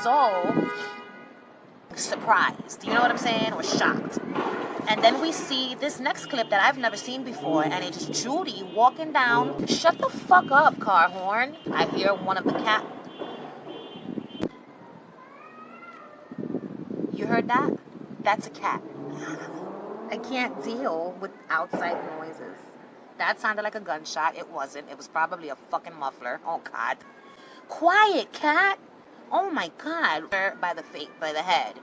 so surprised. You know what I'm saying? Or shocked. And then we see this next clip that I've never seen before, and it's Judy walking down. Shut the fuck up, car horn. I hear one of the cat. You heard that? That's a cat. I can't deal with outside noises. That sounded like a gunshot. It wasn't. It was probably a fucking muffler. Oh, God. Quiet, cat. Oh, my God. By the head.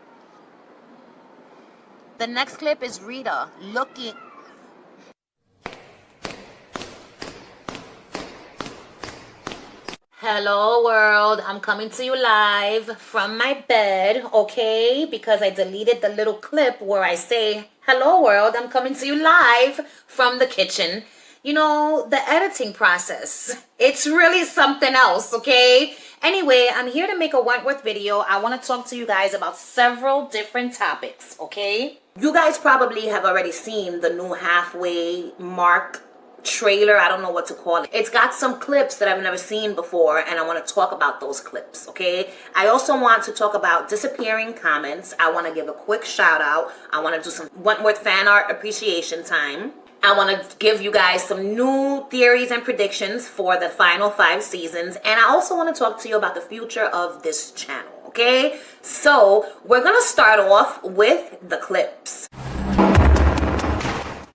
The next clip is Rita looking. Hello world, I'm coming to you live from my bed, okay? Because I deleted the little clip where I say, hello world, I'm coming to you live from the kitchen. You know, the editing process, it's really something else, okay? Anyway, I'm here to make a Wentworth video. I want to talk to you guys about several different topics, okay? You guys probably have already seen the new halfway mark trailer. I don't know what to call it. It's got some clips that I've never seen before, and I want to talk about those clips, okay? I also want to talk about disappearing comments. I want to give a quick shout out. I want to do some Wentworth fan art appreciation time. I want to give you guys some new theories and predictions for the final 5 seasons, and I also want to talk to you about the future of this channel, okay? So we're gonna start off with the clips.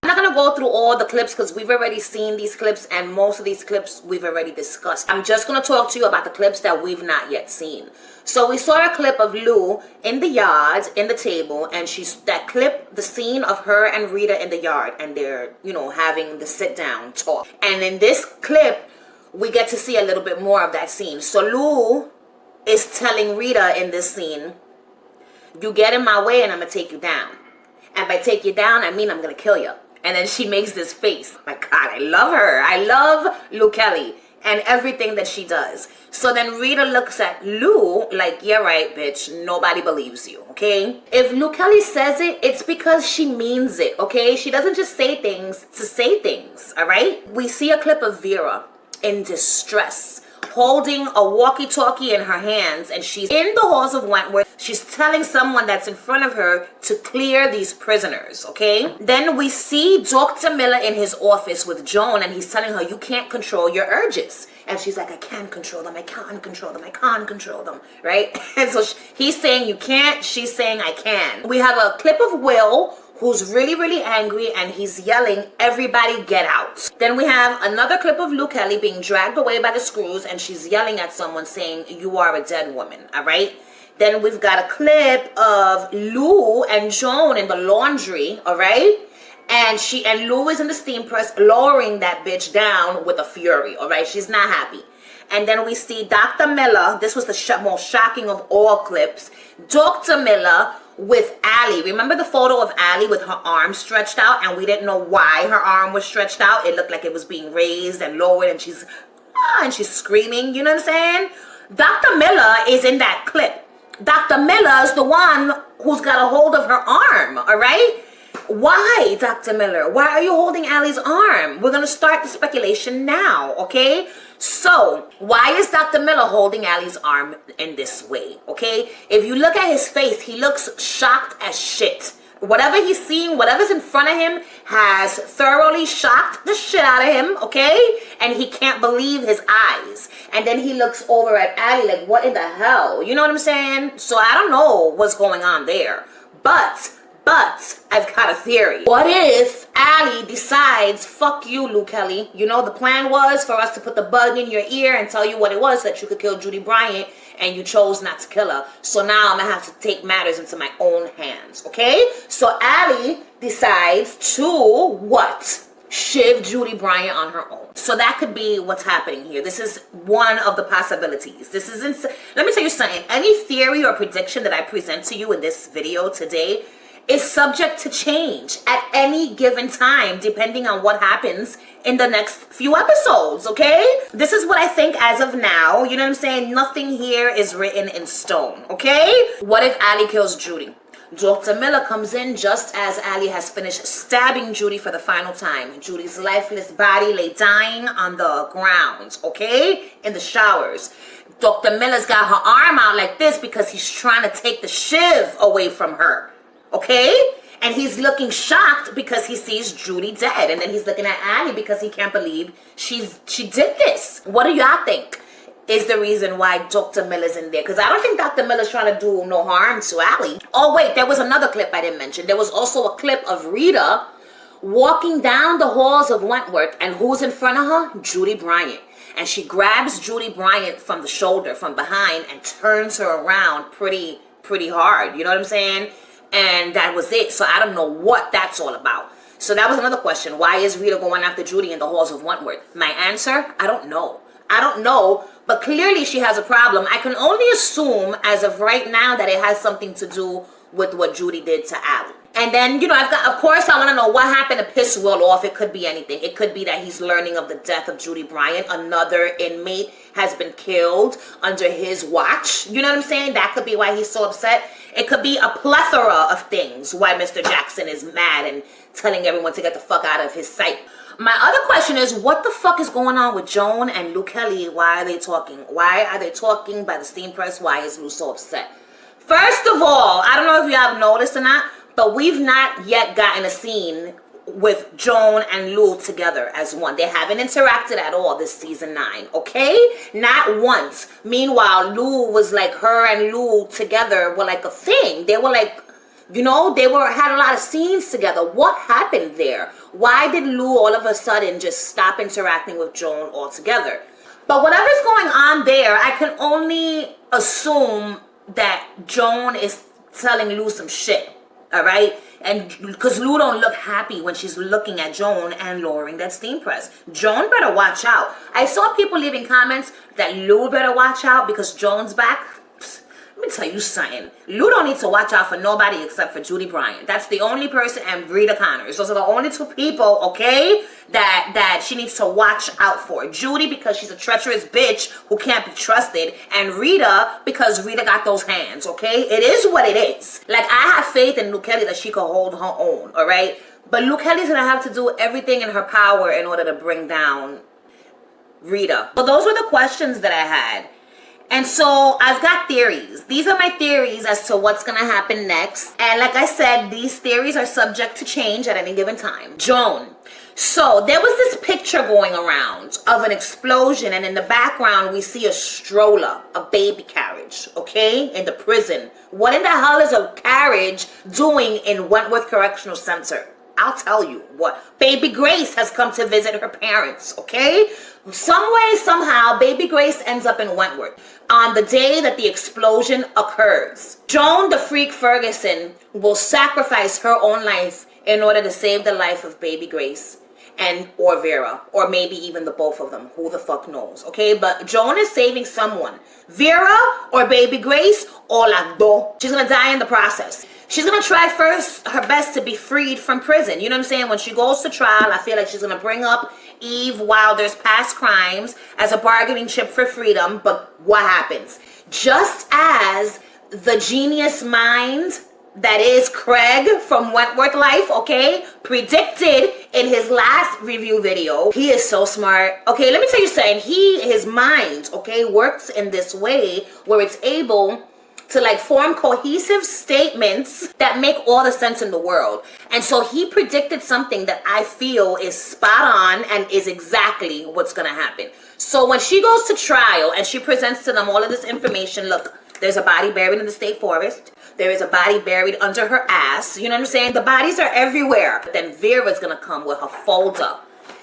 I'm not going to go through all the clips because we've already seen these clips, and most of these clips we've already discussed. I'm just going to talk to you about the clips that we've not yet seen. So we saw a clip of Lou in the yard, in the table, and that clip, the scene of her and Rita in the yard, and they're, you know, having the sit down talk. And in this clip, we get to see a little bit more of that scene. So Lou is telling Rita in this scene, you get in my way and I'm going to take you down. And by take you down, I mean I'm going to kill you. And then she makes this face. My God, I love her. I love Lou Kelly and everything that she does. So then Rita looks at Lou like, yeah, right, bitch. Nobody believes you, okay? If Lou Kelly says it, it's because she means it, okay? She doesn't just say things to say things, all right? We see a clip of Vera in distress, holding a walkie-talkie in her hands, and she's in the halls of Wentworth. She's telling someone that's in front of her to clear these prisoners, okay? Then we see Dr. Miller in his office with Joan, and he's telling her, you can't control your urges. And she's like, I can't control them, I can't control them, I can't control them, right? And so he's saying you can't, she's saying I can. We have a clip of Will, who's really, really angry, and he's yelling, everybody get out. Then we have another clip of Lou Kelly being dragged away by the screws, and she's yelling at someone saying, you are a dead woman, all right? Then we've got a clip of Lou and Joan in the laundry, all right? And Lou is in the steam press lowering that bitch down with a fury, all right? She's not happy. And then we see Dr. Miller. This was the most shocking of all clips. Dr. Miller with Allie. Remember the photo of Allie with her arm stretched out, and we didn't know why her arm was stretched out. It looked like it was being raised and lowered, and she's screaming, you know what I'm saying? Dr. Miller is in that clip. Dr. Miller is the one who's got a hold of her arm, all right? Why, Dr. Miller? Why are you holding Allie's arm? We're going to start the speculation now, okay? So, why is Dr. Miller holding Allie's arm in this way, okay? If you look at his face, he looks shocked as shit. Whatever he's seeing, whatever's in front of him has thoroughly shocked the shit out of him, okay? And he can't believe his eyes. And then he looks over at Allie like, what in the hell? You know what I'm saying? So I don't know what's going on there. But I've got a theory. What if Allie decides, fuck you, Lou Kelly. You know, the plan was for us to put the bug in your ear and tell you what it was, that you could kill Judy Bryant, and you chose not to kill her. So now I'm going to have to take matters into my own hands, okay? So Allie decides to, what? Shiv Judy Bryant on her own. So that could be what's happening here. This is one of the possibilities. This isn't, let me tell you something. Any theory or prediction that I present to you in this video today is subject to change at any given time, depending on what happens in the next few episodes, okay? This is what I think as of now. You know what I'm saying? Nothing here is written in stone, okay? What if Allie kills Judy? Dr. Miller comes in just as Allie has finished stabbing Judy for the final time. Judy's lifeless body lay dying on the ground, okay? In the showers. Dr. Miller's got her arm out like this because he's trying to take the shiv away from her. Okay? And he's looking shocked because he sees Judy dead. And then he's looking at Allie because he can't believe she did this. What do y'all think is the reason why Dr. Miller's in there? Because I don't think Dr. Miller's trying to do no harm to Allie. Oh, wait, there was another clip I didn't mention. There was also a clip of Rita walking down the halls of Wentworth. And who's in front of her? Judy Bryant. And she grabs Judy Bryant from the shoulder, from behind, and turns her around pretty hard. You know what I'm saying? And that was it. So I don't know what that's all about. So that was another question. Why is Rita going after Judy in the halls of Wentworth? My answer, I don't know. I don't know, but clearly she has a problem. I can only assume as of right now that it has something to do with what Judy did to Allie. And then, you know, of course, I want to know what happened to piss Will off. It could be anything. It could be that he's learning of the death of Judy Bryant. Another inmate has been killed under his watch. You know what I'm saying? That could be why he's so upset. It could be a plethora of things why Mr. Jackson is mad and telling everyone to get the fuck out of his sight. My other question is, what the fuck is going on with Joan and Lou Kelly? Why are they talking? Why are they talking by the steam press? Why is Lou so upset? First of all, I don't know if you have noticed or not, but we've not yet gotten a scene with Joan and Lou together as one. They haven't interacted at all this season 9, okay? Not once. Meanwhile, Lou was like, her and Lou together were like a thing. They were like, you know, had a lot of scenes together. What happened there? Why did Lou all of a sudden just stop interacting with Joan altogether? But whatever's going on there, I can only assume that Joan is telling Lou some shit. All right? And because Lou don't look happy when she's looking at Joan and lowering that steam press. Joan better watch out. I saw people leaving comments that Lou better watch out because Joan's back. Let me tell you something. Lou don't need to watch out for nobody except for Judy Bryant. That's the only person, and Rita Connors. Those are the only two people, okay, that she needs to watch out for. Judy because she's a treacherous bitch who can't be trusted, and Rita because Rita got those hands, okay? It is what it is. Like, I have faith in Lou Kelly that she could hold her own, all right? But Lou Kelly's gonna have to do everything in her power in order to bring down Rita. But those were the questions that I had. And so I've got theories. These are my theories as to what's going to happen next. And like I said, these theories are subject to change at any given time. Joan. So there was this picture going around of an explosion. And in the background, we see a stroller, a baby carriage, okay, in the prison. What in the hell is a carriage doing in Wentworth Correctional Center? I'll tell you what. Baby Grace has come to visit her parents, okay? Some way, somehow, Baby Grace ends up in Wentworth on the day that the explosion occurs. Joan the Freak Ferguson will sacrifice her own life in order to save the life of Baby Grace or Vera, or maybe even the both of them. Who the fuck knows, okay? But Joan is saving someone. Vera or Baby Grace or las dos. She's gonna die in the process. She's going to try first her best to be freed from prison. You know what I'm saying? When she goes to trial, I feel like she's going to bring up Eve Wilder's past crimes as a bargaining chip for freedom. But what happens? Just as the genius mind that is Craig from Wentworth Life, okay, predicted in his last review video. He is so smart. Okay, let me tell you something. His mind, okay, works in this way where it's able to like form cohesive statements that make all the sense in the world. And so he predicted something that I feel is spot on and is exactly what's gonna happen. So when she goes to trial and she presents to them all of this information, look, there's a body buried in the state forest. There is a body buried under her ass. You know what I'm saying? The bodies are everywhere. But then Vera's gonna come with her folder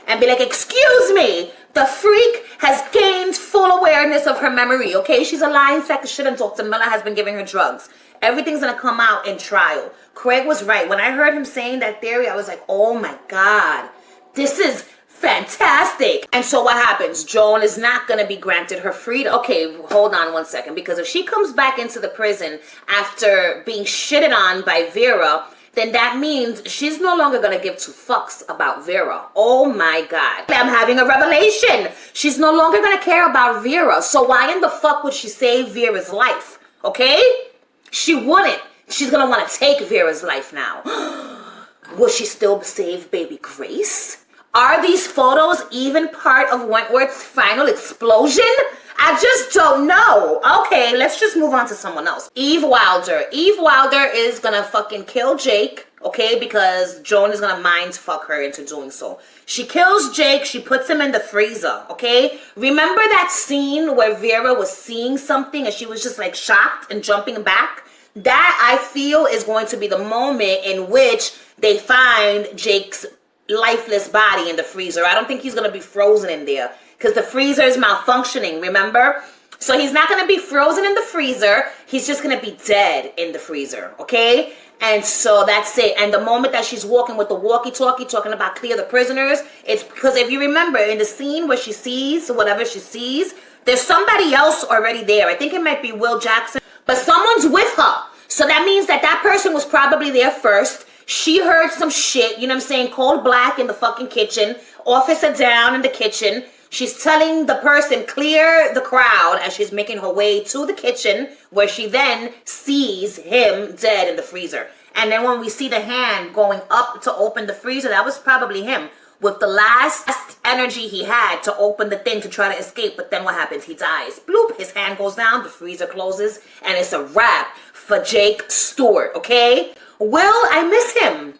and be like, excuse me, the freak has gained full awareness of her memory, okay? She's a lying sack of shit and Dr. Miller has been giving her drugs. Everything's gonna come out in trial. Craig was right. When I heard him saying that theory, I was like, oh my God, this is fantastic. And so what happens? Joan is not gonna be granted her freedom. Okay, hold on one second, because if she comes back into the prison after being shitted on by Vera, then that means she's no longer going to give two fucks about Vera. Oh my God. I'm having a revelation. She's no longer going to care about Vera. So why in the fuck would she save Vera's life? Okay? She wouldn't. She's going to want to take Vera's life now. Will she still save Baby Grace? Are these photos even part of Wentworth's final explosion? I just don't know. Okay, let's just move on to someone else. Eve Wilder. Eve Wilder is gonna fucking kill Jake, okay? Because Joan is gonna mind fuck her into doing so. She kills Jake, she puts him in the freezer, okay? Remember that scene where Vera was seeing something and she was just like shocked and jumping back? That, I feel, is going to be the moment in which they find Jake's lifeless body in the freezer. I don't think he's gonna be frozen in there because the freezer is malfunctioning, remember? So he's not gonna be frozen in the freezer. He's just gonna be dead in the freezer, okay? And so that's it. And the moment that she's walking with the walkie-talkie talking about clear the prisoners, it's because if you remember in the scene where she sees whatever she sees, there's somebody else already there. I think it might be Will Jackson, but someone's with her. So that means that that person was probably there first. She heard some shit, you know what I'm saying, cold black in the fucking kitchen, officer down in the kitchen. She's telling the person, clear the crowd, as she's making her way to the kitchen, where she then sees him dead in the freezer. And then when we see the hand going up to open the freezer, that was probably him, with the last energy he had to open the thing to try to escape. But then what happens? He dies. Bloop, his hand goes down, the freezer closes, and it's a wrap for Jake Stewart, okay? Will I miss him?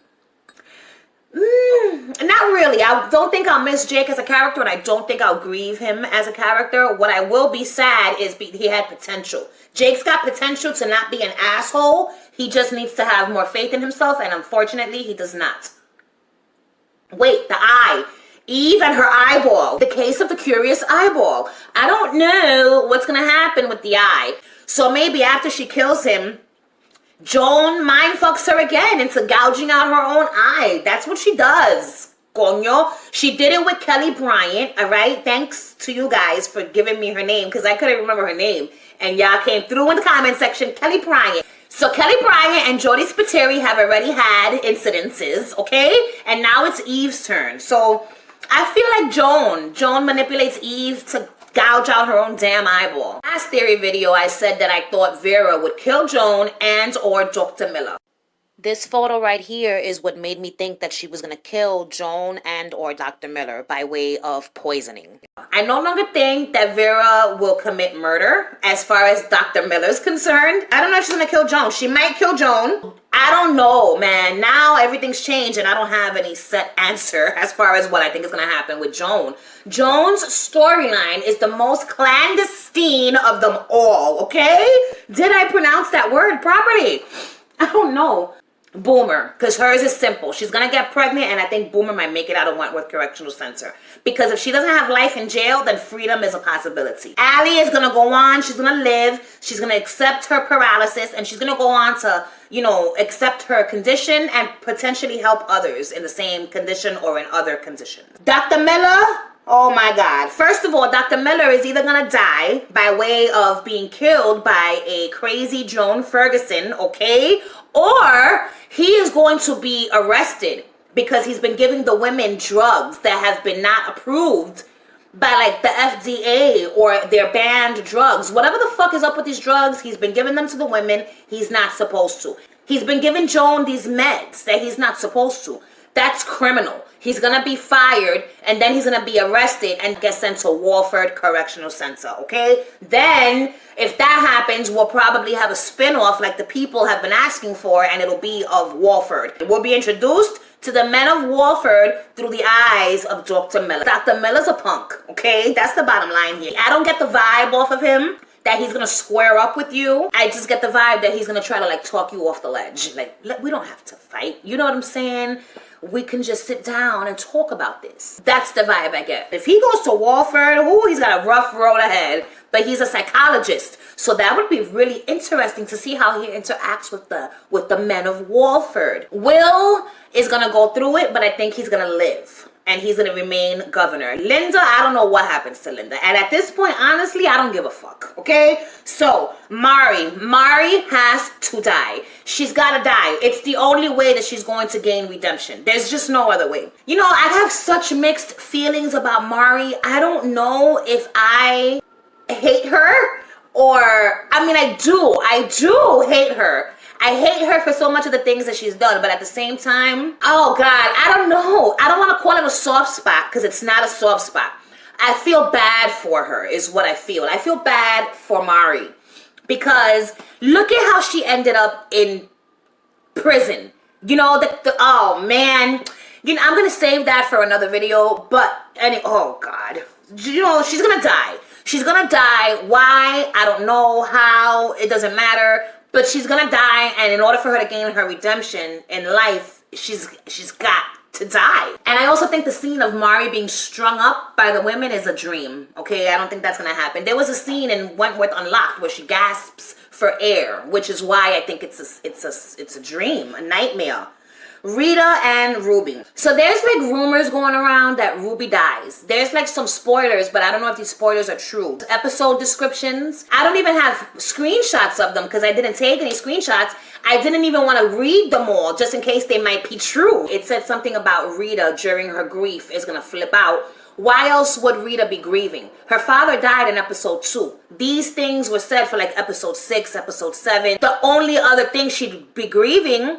Not really. I don't think I'll miss Jake as a character, and I don't think I'll grieve him as a character. What I will be sad is he had potential. Jake's got potential to not be an asshole. He just needs to have more faith in himself, and unfortunately, he does not. Wait, the eye. Eve and her eyeball. The case of the curious eyeball. I don't know what's going to happen with the eye. So maybe after she kills him, Joan mind fucks her again into gouging out her own eye. That's what she does. Coño. She did it with Kelly Bryant, all right? Thanks to you guys for giving me her name because I couldn't remember her name. And y'all came through in the comment section. Kelly Bryant. So Kelly Bryant and Judys have already had incidences, okay? And now it's Eve's turn. So I feel like Joan manipulates Eve to gouge out her own damn eyeball. Last theory video, I said that I thought Vera would kill Joan and or Dr. Miller. This photo right here is what made me think that she was going to kill Joan and or Dr. Miller by way of poisoning. I no longer think that Vera will commit murder as far as Dr. Miller's concerned. I don't know if she's going to kill Joan. She might kill Joan. I don't know, man. Now everything's changed and I don't have any set answer as far as what I think is going to happen with Joan. Joan's storyline is the most clandestine of them all, okay? Did I pronounce that word properly? I don't know. Boomer, because hers is simple. She's going to get pregnant, and I think Boomer might make it out of Wentworth Correctional Center. Because if she doesn't have life in jail, then freedom is a possibility. Allie is going to go on. She's going to live. She's going to accept her paralysis, and she's going to go on to, you know, accept her condition and potentially help others in the same condition or in other conditions. Dr. Miller, oh my God. First of all, Dr. Miller is either going to die by way of being killed by a crazy Joan Ferguson, okay? Or he is going to be arrested because he's been giving the women drugs that have been not approved by like the FDA or their banned drugs. Whatever the fuck is up with these drugs, he's been giving them to the women he's not supposed to. He's been giving Joan these meds that he's not supposed to. That's criminal. He's going to be fired, and then he's going to be arrested and get sent to Walford Correctional Center, okay? Then, if that happens, we'll probably have a spin-off like the people have been asking for, and it'll be of Walford. We'll be introduced to the men of Walford through the eyes of Dr. Miller. Dr. Miller's a punk, okay? That's the bottom line here. I don't get the vibe off of him that he's gonna square up with you. I just get the vibe that he's gonna try to like talk you off the ledge. Like, we don't have to fight. You know what I'm saying? We can just sit down and talk about this. That's the vibe I get. If he goes to Walford, ooh, he's got a rough road ahead. But he's a psychologist, so that would be really interesting to see how he interacts with the men of Walford. Will is gonna go through it, but I think he's gonna live. And he's going to remain governor. Linda, I don't know what happens to Linda. And at this point, honestly, I don't give a fuck. Okay? So, Mari has to die. She's got to die. It's the only way that she's going to gain redemption. There's just no other way. You know, I have such mixed feelings about Mari. I don't know if I hate her or, I mean, I do hate her. I hate her for so much of the things that she's done, but at the same time, oh God, I don't know. I don't want to call it a soft spot because it's not a soft spot. I feel bad for her is what I feel. I feel bad for Mari because look at how she ended up in prison. You know, oh man, you know, I'm gonna save that for another video, but oh God, you know, she's gonna die. She's gonna die. Why? I don't know how. It doesn't matter. But she's gonna die, and in order for her to gain her redemption in life, she's got to die. And I also think the scene of Mari being strung up by the women is a dream. Okay, I don't think that's gonna happen. There was a scene in Wentworth Unlocked where she gasps for air, which is why I think it's a dream, a nightmare. Rita and Ruby. So there's like rumors going around that Ruby dies. There's like some spoilers, but I don't know if these spoilers are true. Episode descriptions. I don't even have screenshots of them because I didn't take any screenshots. I didn't even want to read them all just in case they might be true. It said something about Rita during her grief is going to flip out. Why else would Rita be grieving? Her father died in episode 2. These things were said for like episode 6, episode 7. The only other thing she'd be grieving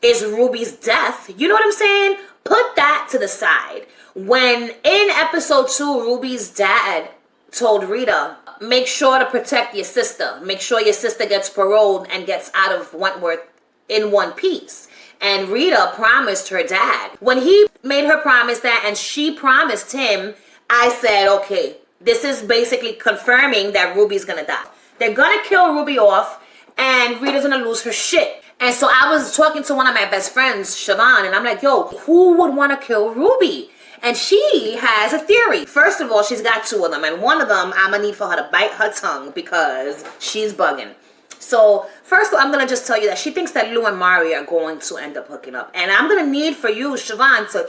is Ruby's death. You know what I'm saying? Put that to the side. When in episode 2, Ruby's dad told Rita, make sure to protect your sister. Make sure your sister gets paroled and gets out of Wentworth in one piece. And Rita promised her dad. When he made her promise that and she promised him, I said, okay, this is basically confirming that Ruby's gonna die. They're gonna kill Ruby off and Rita's gonna lose her shit. And so I was talking to one of my best friends, Siobhan, and I'm like, yo, who would want to kill Ruby? And she has a theory. First of all, she's got 2 of them. And one of them, I'm going to need for her to bite her tongue because she's bugging. So first of all, I'm going to just tell you that she thinks that Lou and Mari are going to end up hooking up. And I'm going to need for you, Siobhan, to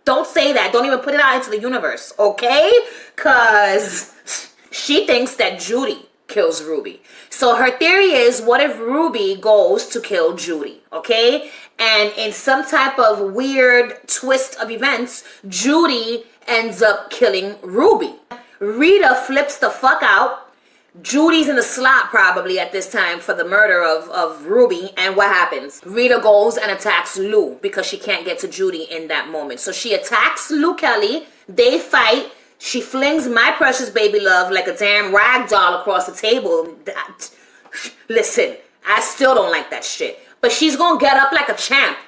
don't say that. Don't even put it out into the universe, okay? Because she thinks that Judy kills Ruby. So her theory is, what if Ruby goes to kill Judy, okay? And in some type of weird twist of events, Judy ends up killing Ruby. Rita flips the fuck out. Judy's in the slot probably at this time for the murder of Ruby. And what happens? Rita goes and attacks Lou because she can't get to Judy in that moment. So she attacks Lou Kelly. They fight. She flings my precious baby love like a damn rag doll across the table. Listen, I still don't like that shit. But she's gonna get up like a champ.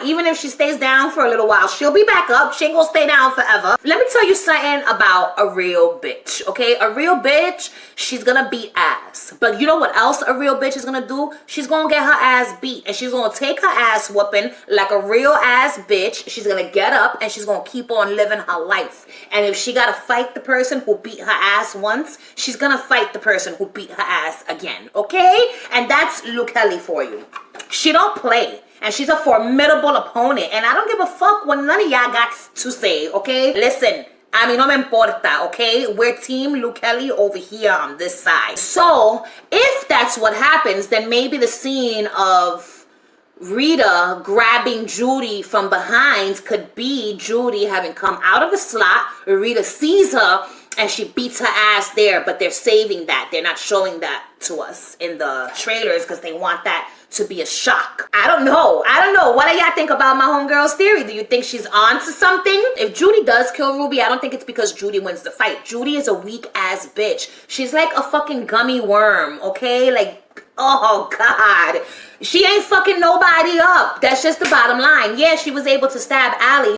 Even if she stays down for a little while, she'll be back up. She ain't gonna stay down forever. Let me tell you something about a real bitch, okay? A real bitch, she's gonna beat ass. But you know what else a real bitch is gonna do? She's gonna get her ass beat. And she's gonna take her ass whooping like a real ass bitch. She's gonna get up and she's gonna keep on living her life. And if she gotta fight the person who beat her ass once, she's gonna fight the person who beat her ass again, okay? And that's Luke Kelly for you. She don't play. And she's a formidable opponent. And I don't give a fuck what none of y'all got to say, okay? Listen, a mí no me importa, okay? We're team Luke Kelly over here on this side. So, if that's what happens, then maybe the scene of Rita grabbing Judy from behind could be Judy having come out of the slot. Rita sees her and she beats her ass there, but they're saving that. They're not showing that to us in the trailers because they want that to be a shock. I don't know. What do y'all think about my homegirl's theory? Do you think she's on to something? If Judy does kill Ruby, I don't think it's because Judy wins the fight. Judy is a weak ass bitch. She's like a fucking gummy worm, okay? Like, oh God. She ain't fucking nobody up. That's just the bottom line. Yeah, she was able to stab Allie.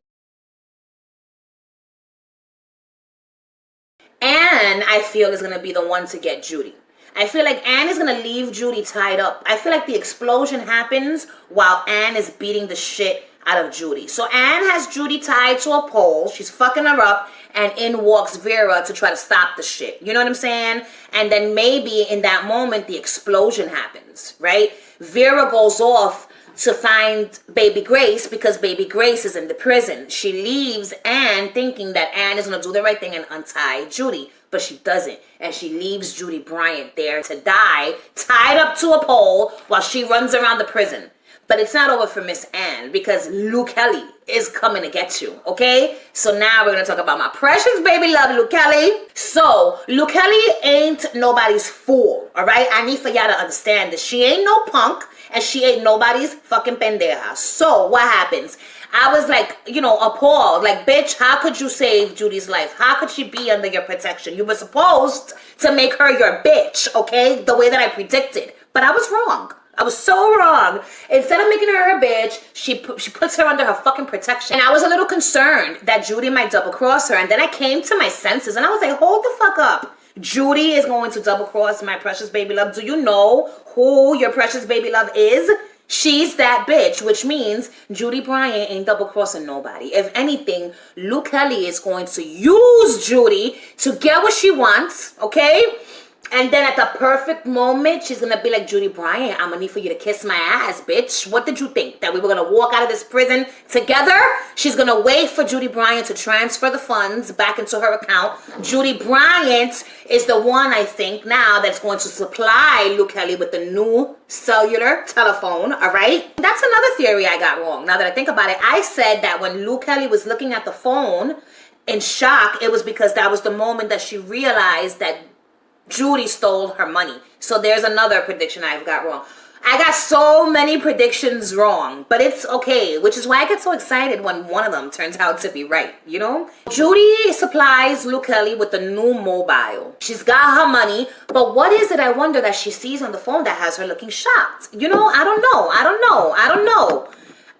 Anne, I feel, is going to be the one to get Judy. I feel like Anne is going to leave Judy tied up. I feel like the explosion happens while Anne is beating the shit out of Judy. So Anne has Judy tied to a pole. She's fucking her up. And in walks Vera to try to stop the shit. You know what I'm saying? And then maybe in that moment, the explosion happens, right? Vera goes off to find Baby Grace because Baby Grace is in the prison. She leaves Anne thinking that Anne is going to do the right thing and untie Judy. But she doesn't. And she leaves Judy Bryant there to die, tied up to a pole while she runs around the prison. But it's not over for Miss Anne because Luke Kelly is coming to get you, okay? So now we're going to talk about my precious baby love, Luke Kelly. So, Luke Kelly ain't nobody's fool, all right? I need for y'all to understand that she ain't no punk and she ain't nobody's fucking pendeja. So, what happens? I was like, you know, appalled. Like, bitch, how could you save Judy's life? How could she be under your protection? You were supposed to make her your bitch, okay? The way that I predicted. But I was wrong. I was so wrong. Instead of making her her bitch, she puts her under her fucking protection. And I was a little concerned that Judy might double cross her. And then I came to my senses and I was like, hold the fuck up. Judy is going to double cross my precious baby love. Do you know who your precious baby love is? She's that bitch, which means Judy Bryant ain't double crossing nobody. If anything, Luke Kelly is going to use Judy to get what she wants, okay? And then at the perfect moment, she's going to be like, Judy Bryant, I'm going to need for you to kiss my ass, bitch. What did you think? That we were going to walk out of this prison together? She's going to wait for Judy Bryant to transfer the funds back into her account. Judy Bryant is the one, I think, now that's going to supply Luke Kelly with the new cellular telephone, all right? That's another theory I got wrong. Now that I think about it, I said that when Luke Kelly was looking at the phone in shock, it was because that was the moment that she realized that Judy stole her money. So there's another prediction I've got wrong. I got so many predictions wrong, but it's okay, which is why I get so excited when one of them turns out to be right, you know? Judy supplies Luke Kelly with a new mobile. She's got her money, but what is it, I wonder, that she sees on the phone that has her looking shocked? You know, I don't know.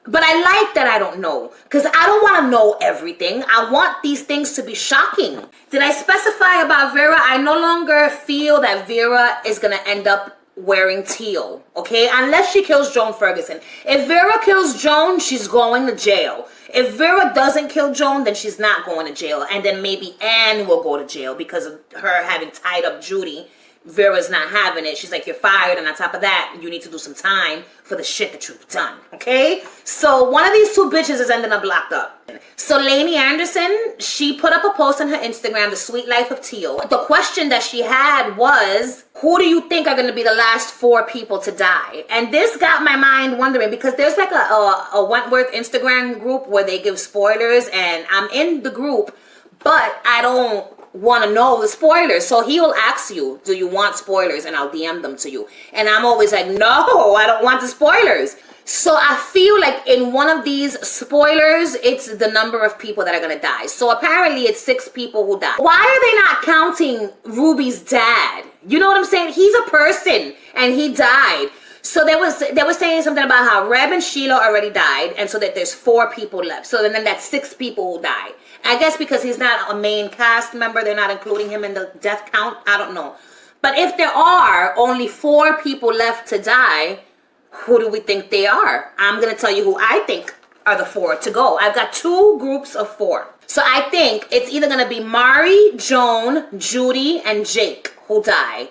But I like that I don't know, because I don't want to know everything. I want these things to be shocking. Did I specify about Vera? I no longer feel that Vera is going to end up wearing teal, okay? Unless she kills Joan Ferguson. If Vera kills Joan, she's going to jail. If Vera doesn't kill Joan, then she's not going to jail. And then maybe Anne will go to jail because of her having tied up Judy. Vera's not having it. She's like, you're fired, and on top of that, you need to do some time for the shit that you've done, okay? So one of these two bitches is ending up locked up. So Lainey Anderson, she put up a post on her Instagram, The Sweet Life of Teal. The question that she had was, who do you think are going to be the last 4 people to die? And this got my mind wondering, because there's like a Wentworth Instagram group where they give spoilers, and I'm in the group, but I don't want to know the spoilers. So he will ask you, do you want spoilers? And I'll DM them to you. And I'm always like, no, I don't want the spoilers. So I feel like in one of these spoilers, it's the number of people that are going to die. So apparently it's 6 people who died. Why are they not counting Ruby's dad? You know what I'm saying? He's a person and he died. So they were saying something about how Reb and Sheila already died, and so that there's 4 people left. So then that's 6 people who died. I guess because he's not a main cast member, they're not including him in the death count. I don't know. But if there are only 4 people left to die, who do we think they are? I'm going to tell you who I think are the 4 to go. I've got 2 groups of 4. So I think it's either going to be Mari, Joan, Judy, and Jake who die.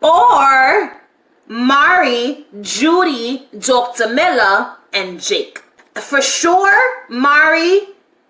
Or Mari, Judy, Dr. Miller, and Jake. For sure, Mari,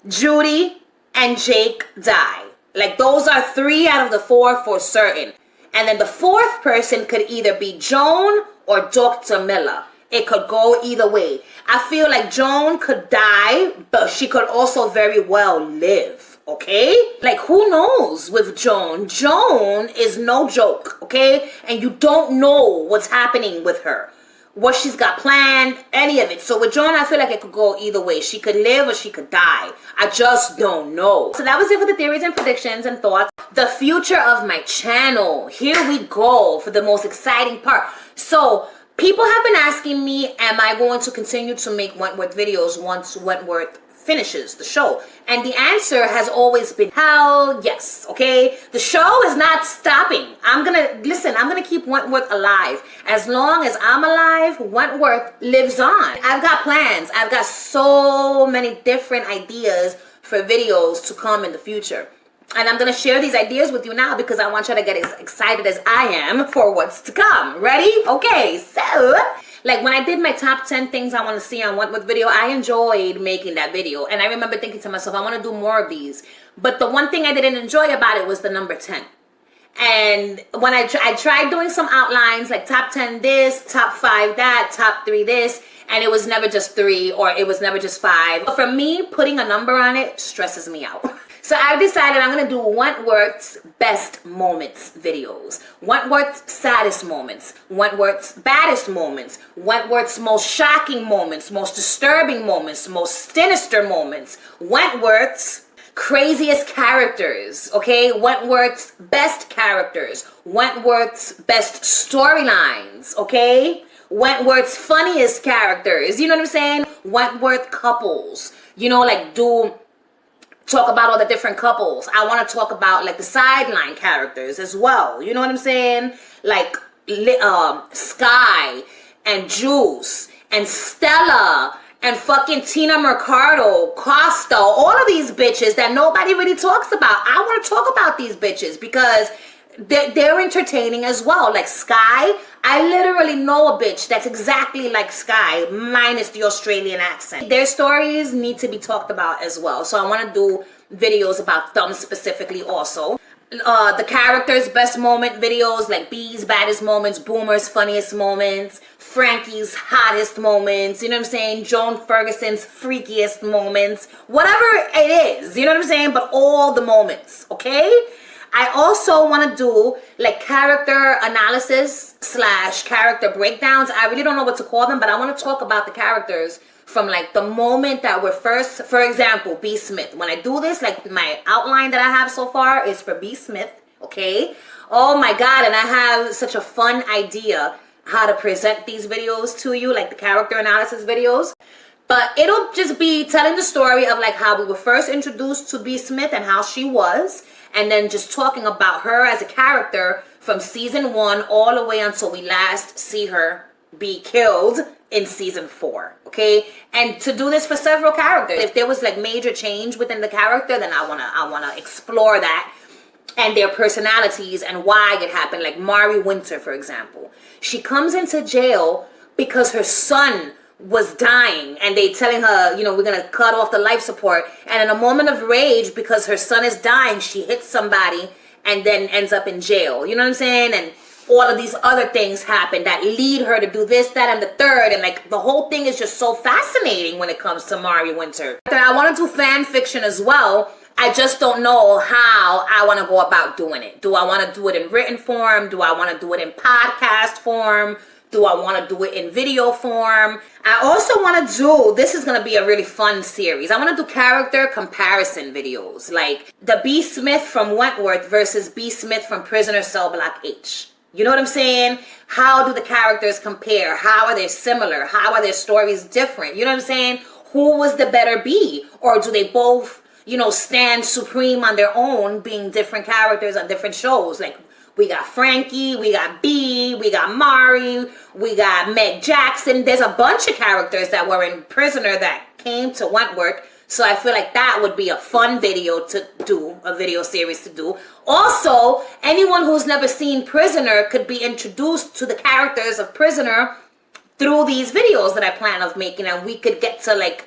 Judy, and Jake die. Like, those are 3 out of the 4 for certain. And then the 4th person could either be Joan or Dr. Miller. It could go either way. I feel like Joan could die, but she could also very well live, okay? Like, who knows with Joan? Joan is no joke, okay? And you don't know what's happening with her, what she's got planned, any of it. So with Joan, I feel like it could go either way. She could live or she could die. I just don't know. So that was it for the theories and predictions and thoughts. The future of my channel. Here we go for the most exciting part. So people have been asking me, am I going to continue to make Wentworth videos once Wentworth finishes the show? And the answer has always been hell yes, okay? The show is not stopping. I'm gonna keep Wentworth alive. As long as I'm alive, Wentworth lives on. I've got plans. I've got so many different ideas for videos to come in the future. And I'm going to share these ideas with you now because I want you to get as excited as I am for what's to come. Ready? Okay, so like when I did my top 10 things I want to see on Wentworth video, I enjoyed making that video. And I remember thinking to myself, I want to do more of these. But the one thing I didn't enjoy about it was the number 10. And when I tried doing some outlines, like top 10 this, top 5 that, top 3 this, and it was never just 3 or it was never just 5. But for me, putting a number on it stresses me out. So I've decided I'm going to do Wentworth's best moments videos, Wentworth's saddest moments, Wentworth's baddest moments, Wentworth's most shocking moments, most disturbing moments, most sinister moments, Wentworth's craziest characters, okay? Wentworth's best characters, Wentworth's best storylines, okay? Wentworth's funniest characters, you know what I'm saying? Wentworth couples, you know, like talk about all the different couples. I want to talk about like the sideline characters as well. You know what I'm saying? Like Sky and Juice and Stella and fucking Tina Mercado, Costa, all of these bitches that nobody really talks about. I want to talk about these bitches because they're entertaining as well. Like Sky, I literally know a bitch that's exactly like Sky minus the Australian accent. Their stories need to be talked about as well, so I want to do videos about them specifically also. The characters' best moment videos, like B's baddest moments, Boomer's funniest moments, Frankie's hottest moments, you know what I'm saying, Joan Ferguson's freakiest moments, whatever it is, you know what I'm saying, but all the moments, okay? I also want to do like character analysis / character breakdowns. I really don't know what to call them, but I want to talk about the characters from like the moment that we're first. For example, B. Smith. When I do this, like my outline that I have so far is for B. Smith, okay? Oh my God, and I have such a fun idea how to present these videos to you, like the character analysis videos. But it'll just be telling the story of like how we were first introduced to B. Smith and how she was, and then just talking about her as a character from season 1 all the way until we last see her be killed in season 4, okay? And to do this for several characters. If there was like major change within the character, then I wanna explore that and their personalities and why it happened. Like Mari Winter, for example. She comes into jail because her son was dying and they telling her, you know, we're gonna cut off the life support, and in a moment of rage because her son is dying, she hits somebody and then ends up in jail, you know what I'm saying? And all of these other things happen that lead her to do this, that, and the third, and like the whole thing is just so fascinating when it comes to Mari Winter. I want to do fan fiction as well. I just don't know how I want to go about doing it. Do I want to do it in written form? Do I want to do it in podcast form? Do I want to do it in video form? I also want to do, this is going to be a really fun series. I want to do character comparison videos. Like the B. Smith from Wentworth versus B. Smith from Prisoner Cell Block H. You know what I'm saying? How do the characters compare? How are they similar? How are their stories different? You know what I'm saying? Who was the better B? Or do they both, you know, stand supreme on their own, being different characters on different shows? Like, we got Frankie, we got B, we got Mari, we got Meg Jackson. There's a bunch of characters that were in Prisoner that came to Wentworth. So I feel like that would be a fun video to do, a video series to do. Also, anyone who's never seen Prisoner could be introduced to the characters of Prisoner through these videos that I plan of making, and we could get to like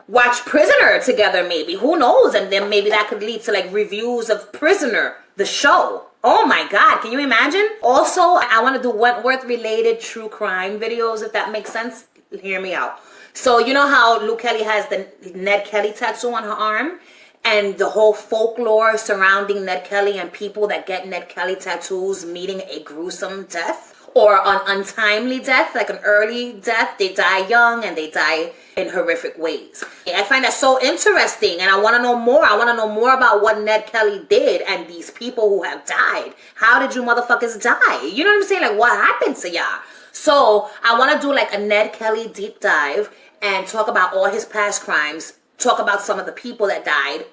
watch Prisoner together maybe. Who knows? And then maybe that could lead to like reviews of Prisoner, the show. Oh my God, can you imagine? Also, I want to do Wentworth related true crime videos, if that makes sense. Hear me out. So you know how Luke Kelly has the Ned Kelly tattoo on her arm? And the whole folklore surrounding Ned Kelly and people that get Ned Kelly tattoos meeting a gruesome death or an untimely death, like an early death. They die young and they die in horrific ways. I find that so interesting and I want to know more. I want to know more about what Ned Kelly did and these people who have died. How did you motherfuckers die? You know what I'm saying? Like, what happened to y'all? So I want to do like a Ned Kelly deep dive and talk about all his past crimes, talk about some of the people that died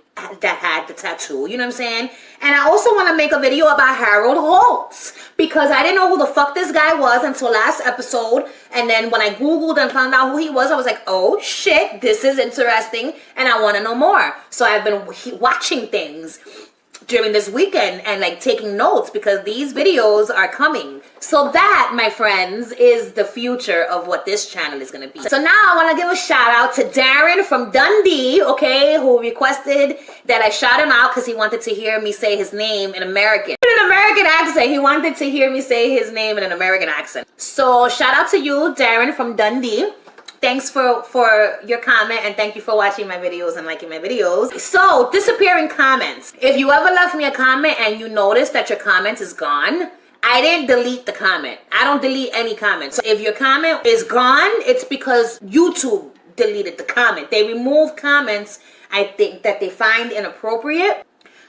that had the tattoo, you know what I'm saying? And I also want to make a video about Harold Holtz because I didn't know who the fuck this guy was until last episode, and then when I googled and found out who he was, I was like, oh shit, this is interesting and I want to know more. So I've been watching things during this weekend and like taking notes because these videos are coming. So that, my friends, is the future of what this channel is going to be. So now I want to give a shout out to Darren from Dundee, okay, who requested that I shout him out because he wanted to hear me say his name in American. In an American accent. He wanted to hear me say his name in an American accent. So shout out to you, Darren from Dundee. Thanks for your comment, and thank you for watching my videos and liking my videos. So, disappearing comments. If you ever left me a comment and you notice that your comment is gone, I didn't delete the comment. I don't delete any comments. So if your comment is gone, it's because YouTube deleted the comment. They remove comments, I think, that they find inappropriate.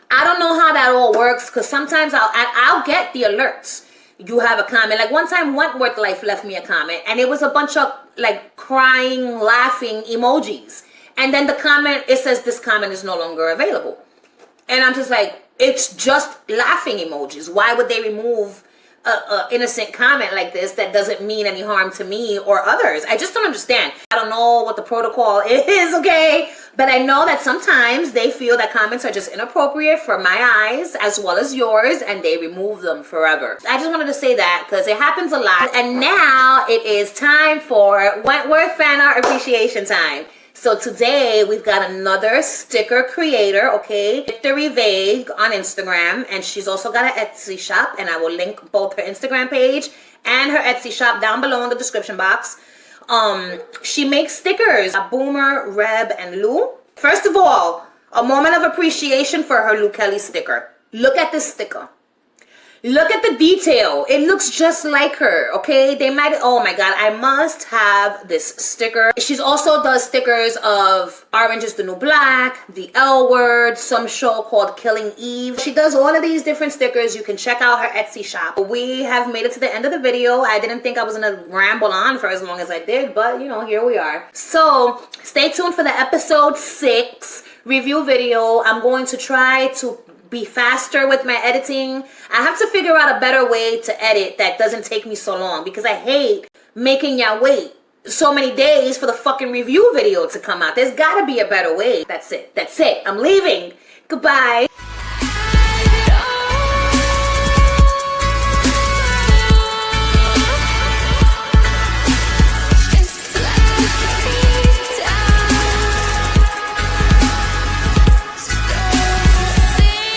I don't know how that all works, because sometimes I'll get the alerts. You have a comment. Like one time, Wentworth Life left me a comment, and it was a bunch of like crying, laughing emojis. And then the comment, it says this comment is no longer available. And I'm just like, it's just laughing emojis. Why would they remove a innocent comment like this that doesn't mean any harm to me or others? I just don't understand. I don't know what the protocol is, okay? But I know that sometimes they feel that comments are just inappropriate for my eyes as well as yours, and they remove them forever. I just wanted to say that because it happens a lot. And now it is time for Wentworth Fan Art Appreciation Time. So today we've got another sticker creator, okay? Victory Vague on Instagram, and she's also got an Etsy shop, and I will link both her Instagram page and her Etsy shop down below in the description box. She makes stickers, Boomer, Reb, and Lou. First of all, a moment of appreciation for her Lou Kelly sticker. Look at this sticker. Look at the detail. It looks just like her, okay? They might, oh my God, I must have this sticker. She's also does stickers of Orange is the New Black, the L Word, some show called Killing Eve. She does all of these different stickers. You can check out her Etsy shop. We have made it to the end of the video. I didn't think I was gonna ramble on for as long as I did, but you know, here we are. So stay tuned for the episode 6 review video. I'm going to try to be faster with my editing. I have to figure out a better way to edit that doesn't take me so long, because I hate making y'all wait so many days for the fucking review video to come out. There's gotta be a better way. That's it. That's it. I'm leaving. Goodbye.